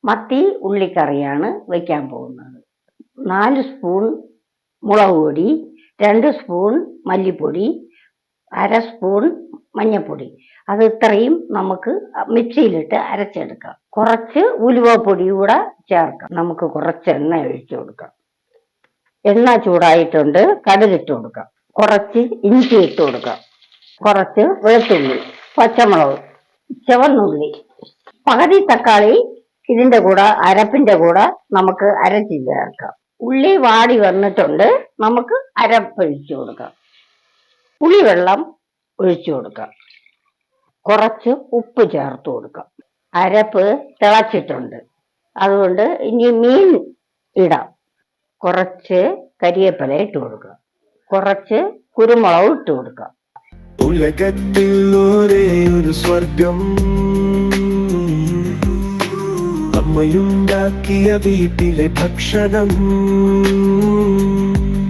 മത്തി ഉള്ളിക്കറിയാണ് വയ്ക്കാൻ പോകുന്നത്. 4 സ്പൂൺ മുളക് പൊടി, 2 സ്പൂൺ മല്ലിപ്പൊടി, 1/2 സ്പൂൺ മഞ്ഞൾപ്പൊടി. അത് ഇത്രയും നമുക്ക് മിക്സിയിലിട്ട് അരച്ചെടുക്കാം. കുറച്ച് ഉലുവപ്പൊടി കൂടെ ചേർക്കാം. നമുക്ക് കുറച്ച് എണ്ണ ഒഴിച്ചു കൊടുക്കാം. എണ്ണ ചൂടായിട്ടുണ്ട്. കടുകിട്ട് കൊടുക്കാം. കുറച്ച് ഇഞ്ചി ഇട്ട് കൊടുക്കാം. കുറച്ച് വെളുത്തുള്ളി, പച്ചമുളക്, ചുവന്നുള്ളി, പകുതി തക്കാളി ഇതിന്റെ കൂടെ അരപ്പിന്റെ കൂടെ നമുക്ക് അരച്ച് ചേർക്കാം. ഉള്ളി വാടി വന്നിട്ടുണ്ട്. നമുക്ക് അരപ്പൊഴിച്ചു കൊടുക്കാം. പുളിവെള്ളം ഒഴിച്ചു കൊടുക്കാം. കുറച്ച് ഉപ്പ് ചേർത്ത് കൊടുക്കാം. അരപ്പ് തിളച്ചിട്ടുണ്ട്. അതുകൊണ്ട് ഇനി മീൻ ഇടാം. കുറച്ച് കരിവേപ്പില ഇട്ട് കൊടുക്കാം. കുറച്ച് കുരുമുളക് ഇട്ട് കൊടുക്കാം. ഉലകത്തിൽ ഒരേ ഒരു സ്വർഗം, അമ്മയുണ്ടാക്കിയ വീട്ടിലെ ഭക്ഷണം.